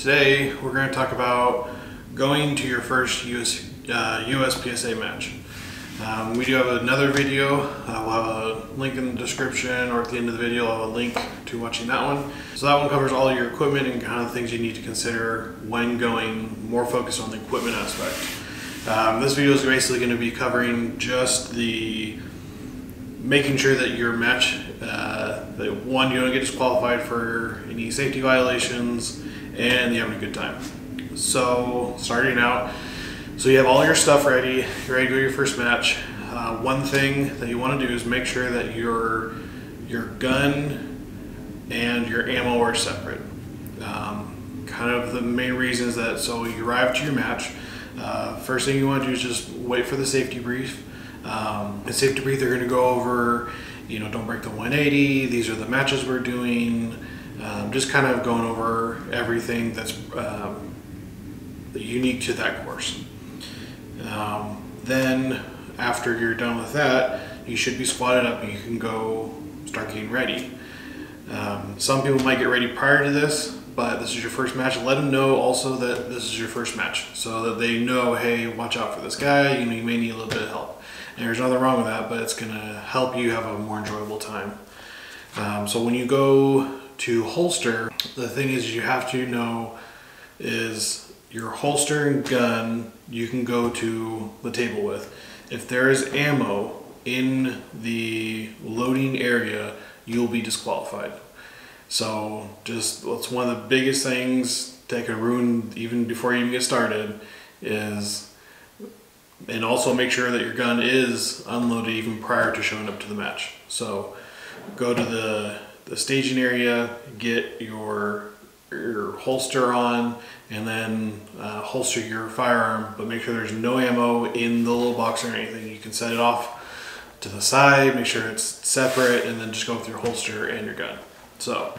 Today we're going to talk about going to your first USPSA match. We do have another video. We'll have a link in the description, or at the end of the video I'll have a link to watching that one. So that one covers all your equipment and kind of things you need to consider when going, more focused on the equipment aspect. This video is basically going to be covering just the making sure that your match, that one, you don't get disqualified for any safety violations, and you're having a good time. So starting out, so you have all your stuff ready, you're ready to go to your first match. One thing that you want to do is make sure that your gun and your ammo are separate. Kind of the main reason is that, so you arrive to your match, first thing you want to do is just wait for the safety brief. The safety brief, they're going to go over, don't break the 180, these are the matches we're doing, just kind of going over everything that's unique to that course. Then after you're done with that, you should be squatted up and you can go start getting ready. Some people might get ready prior to this, but this is your first match. Let them know also that this is your first match, so that they know, hey, watch out for this guy, you may need a little bit of help. And there's nothing wrong with that, but it's gonna help you have a more enjoyable time. So when you go to holster, the thing is you have to know is your holster and gun you can go to the table with. If there is ammo in the loading area, you'll be disqualified. So it's one of the biggest things that can ruin even before you even get started is, and also make sure that your gun is unloaded even prior to showing up to the match. So go to the staging area, get your holster on, and then holster your firearm, but make sure there's no ammo in the little box or anything. You can set it off to the side, make sure it's separate, and then just go with your holster and your gun. So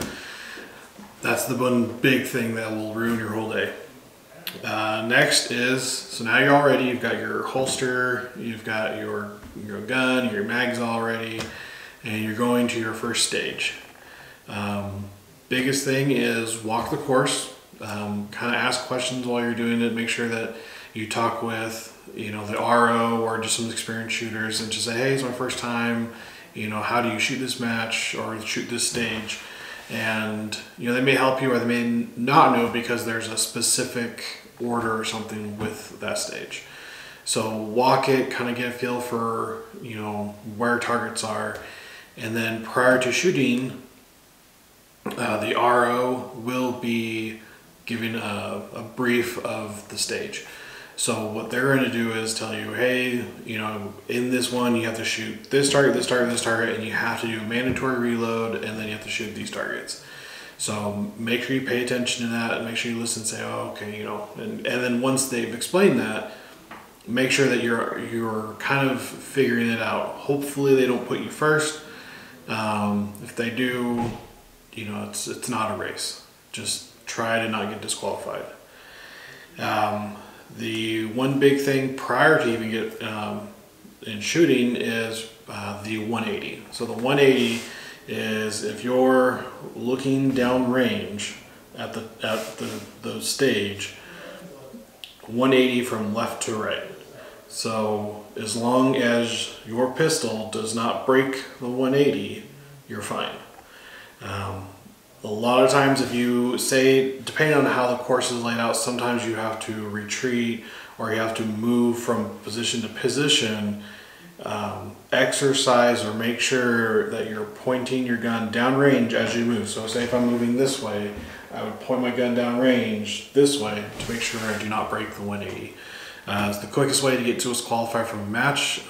that's the one big thing that will ruin your whole day. Next is, so now you're all ready, you've got your holster, you've got your gun, your mags all ready, and you're going to your first stage. Biggest thing is walk the course, kind of ask questions while you're doing it, make sure that you talk with the RO or just some experienced shooters and just say, hey, it's my first time, how do you shoot this match or shoot this stage? And they may help you or they may not know because there's a specific order or something with that stage. So walk it, kind of get a feel for where targets are, and then prior to shooting, the RO will be giving a brief of the stage. So what they're going to do is tell you, hey, in this one you have to shoot this target, this target, this target, and you have to do a mandatory reload, and then you have to shoot these targets. So make sure you pay attention to that, and make sure you listen and say, oh, okay, and then once they've explained that, make sure that you're kind of figuring it out. Hopefully they don't put you first. If they do, it's not a race. Just try to not get disqualified. The one big thing prior to even get in shooting is the 180. So the 180 is if you're looking down range at the stage, 180 from left to right. So as long as your pistol does not break the 180, you're fine. A lot of times if you say, depending on how the course is laid out, sometimes you have to retreat or you have to move from position to position. Exercise or make sure that you're pointing your gun downrange as you move. So say if I'm moving this way, I would point my gun downrange this way to make sure I do not break the 180. It's the quickest way to get to disqualified from a match,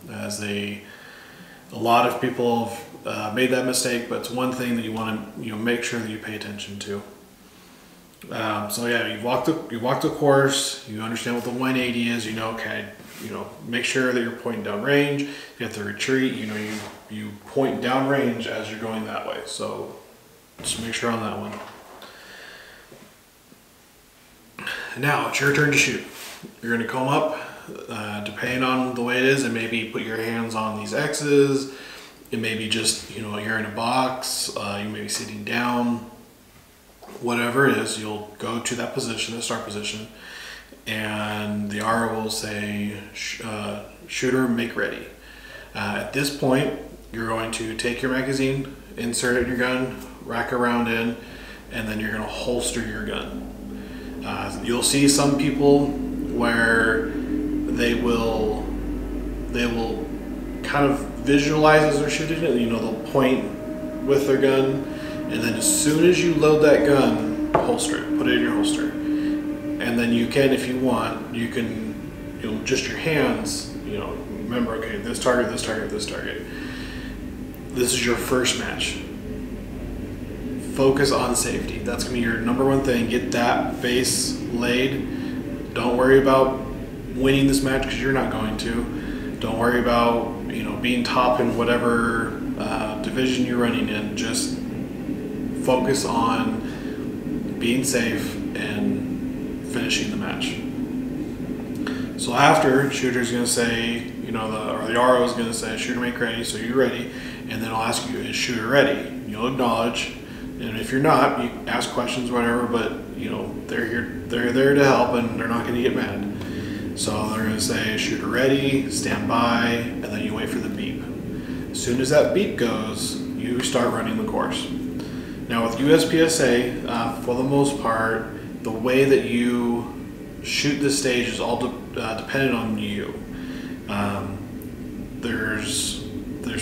as a lot of people have made that mistake, but it's one thing that you want to make sure that you pay attention to. So yeah, you walk the course, you understand what the 180 is, okay, make sure that you're pointing down range. You have to retreat, you point down range as you're going that way. So just make sure on that one. Now it's your turn to shoot. You're going to come up, depending on the way it is, and maybe put your hands on these X's. It may be just, you're in a box, you may be sitting down. whatever it is, you'll go to that position, the start position, and the RO will say, shooter, make ready. At this point, you're going to take your magazine, insert it in your gun, rack a round in, and then you're going to holster your gun. You'll see some people where they will kind of visualize as they're shooting it. You know, they'll point with their gun, and then as soon as you load that gun, holster it, put it in your holster. And then you can, if you want, you can, you know, just your hands, you know, remember, okay, this target, this target, this target. This is your first match. Focus on safety. That's gonna be your number one thing. Get that base laid. Don't worry about winning this match, because you're not going to. Don't worry about, you know, being top in whatever division you're running in. Just focus on being safe and finishing the match. So after, shooter's gonna say, you know, the RO is gonna say, shooter, make ready. So you're ready, and then I'll ask you, is shooter ready? You'll acknowledge, and if you're not, you ask questions, whatever. But you know, they're there to help, and they're not gonna get mad. So they're gonna say, shooter ready, stand by, and then you wait for the beep. As soon as that beep goes, you start running the course. Now with USPSA, for the most part, the way that you shoot the stage is all dependent on you. There's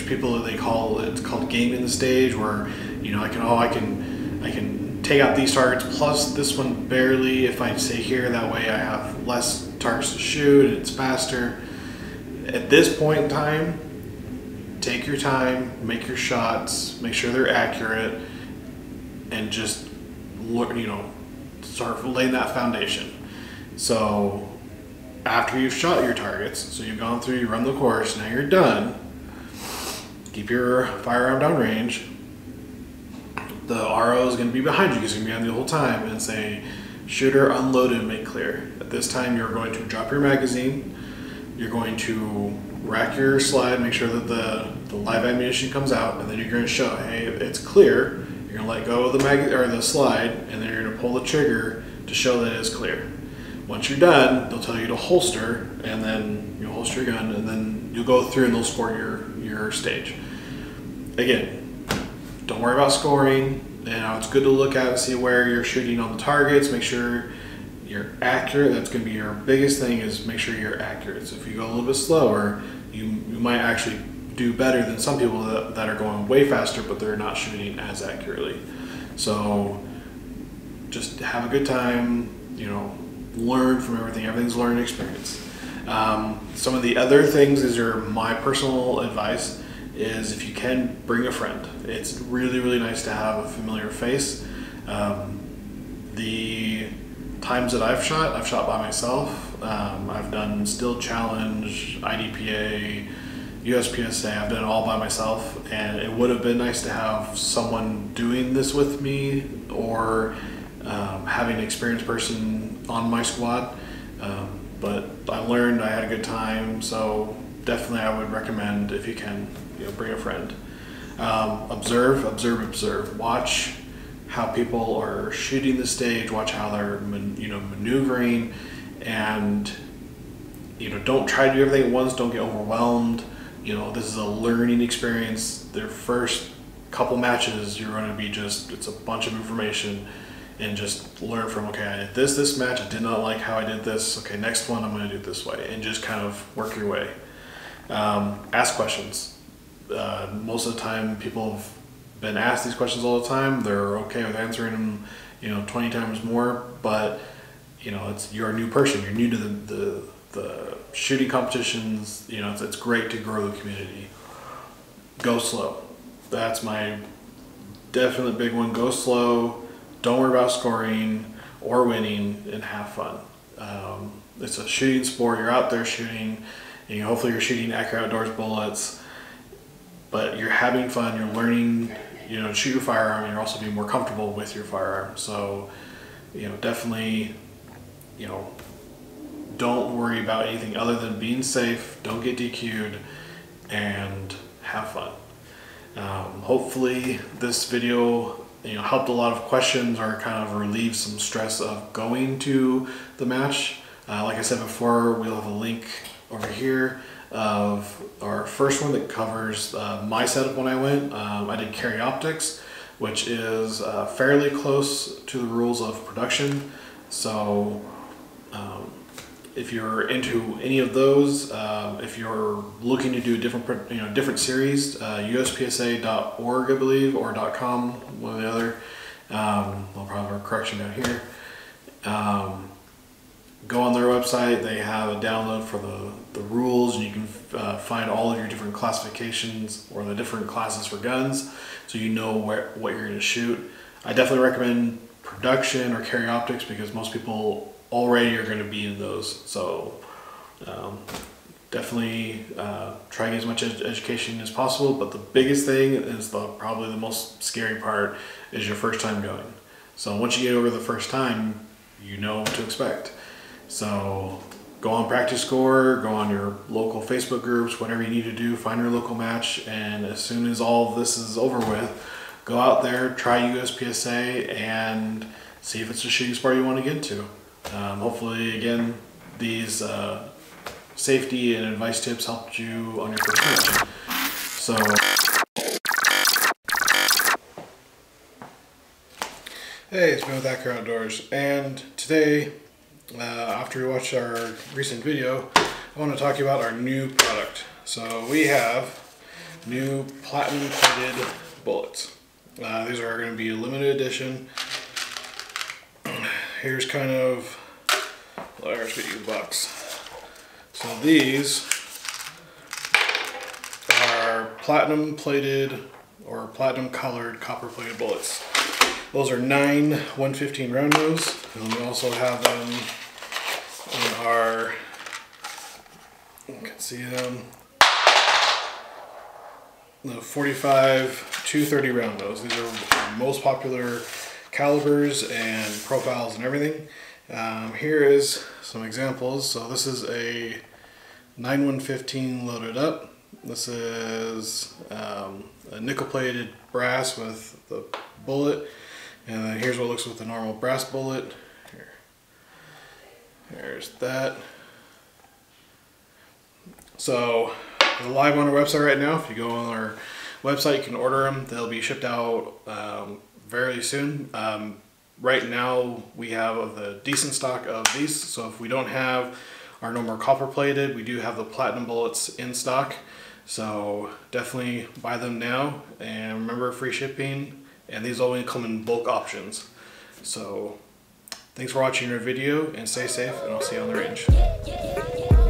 people that it's called gaming the stage, where, you know, I can take out these targets plus this one barely if I stay here. That way I have less targets to shoot and it's faster. At this point in time, take your time, make your shots, make sure they're accurate, and just look, you know, start laying that foundation. So after you've shot your targets, so you've gone through, you run the course, now you're done, keep your firearm downrange. The RO is going to be behind you, he's going to be on the whole time, and say, shooter, unload and make clear. At this time, you're going to drop your magazine, you're going to rack your slide, make sure that the live ammunition comes out, and then you're going to show, hey, it's clear. You're going to let go of the slide, and then you're going to pull the trigger to show that it's clear. Once you're done, they'll tell you to holster, and then you'll holster your gun, and then you'll go through and they'll score your stage. Again, don't worry about scoring. You know, it's good to look at and see where you're shooting on the targets. Make sure you're accurate. That's going to be your biggest thing, is make sure you're accurate. So if you go a little bit slower, you might actually do better than some people that are going way faster, but they're not shooting as accurately. So just have a good time, you know, learn from everything. Everything's a learning experience. Some of the other things my personal advice is, if you can, bring a friend. It's really, really nice to have a familiar face. The times that I've shot by myself. I've done Still Challenge, IDPA, USPSA. I've done it all by myself, and it would have been nice to have someone doing this with me, or having an experienced person on my squad. But I learned, I had a good time, so definitely I would recommend, if you can, you know, bring a friend. Observe. Watch how people are shooting the stage, watch how they're maneuvering, and you know, don't try to do everything at once, don't get overwhelmed. You know, this is a learning experience. Their first couple matches, you're going to be it's a bunch of information, and just learn from, okay, I did this match, I did not like how I did this, okay, next one I'm going to do it this way, and just kind of work your way. Ask questions. Most of the time, people have been asked these questions all the time. They're okay with answering them, you know, 20 times more, but you know, you're a new person, you're new to the shooting competitions. You know, it's great to grow the community. Go slow. That's my definite big one. Go slow. Don't worry about scoring or winning, and have fun. It's a shooting sport. You're out there shooting, and hopefully you're shooting accurate outdoors bullets, but you're having fun. You're learning, you know, to shoot your firearm, and you're also being more comfortable with your firearm. So, you know, definitely, you know, don't worry about anything other than being safe. Don't get DQ'd, and have fun. Hopefully this video helped a lot of questions or kind of relieved some stress of going to the match. Like I said before, we'll have a link over here of our first one that covers my setup when I went. I did carry optics, which is fairly close to the rules of production. So if you're into any of those, if you're looking to do different series, USPSA.org, I believe, or .com, one or the other. I'll probably have a correction down here. Go on their website. They have a download for the rules, and you can find all of your different classifications or the different classes for guns, so you know what you're going to shoot. I definitely recommend production or carry optics because most people already are going to be in those. So definitely try to get as much education as possible. But the biggest thing is probably the most scary part is your first time going. So once you get over the first time, you know what to expect. So go on Practice Score, go on your local Facebook groups, whatever you need to do, find your local match, and as soon as all of this is over with, go out there, try USPSA, and see if it's a shooting sport you want to get into. Hopefully, again, these safety and advice tips helped you on your first match. So, hey, it's Ben with Accura Outdoors, and today, after we watched our recent video, I want to talk about our new product. So we have new platinum plated bullets. These are going to be a limited edition. Here's kind of, well, there's the box. So these are platinum plated or platinum colored copper plated bullets. Those are 9 115 round nose, and we also have them in our, you can see them, the 45 230 round nose. These are our most popular calibers and profiles and everything. Here is some examples. So this is a 9 115 loaded up. This is a nickel plated brass with the bullet. And then here's what it looks with the normal brass bullet. There's that. So they're live on our website right now. If you go on our website, you can order them. They'll be shipped out very soon. Right now we have a decent stock of these. So if we don't have our normal copper plated, we do have the platinum bullets in stock. So definitely buy them now. And remember, free shipping. And these only come in bulk options. So thanks for watching our video, and stay safe, and I'll see you on the range.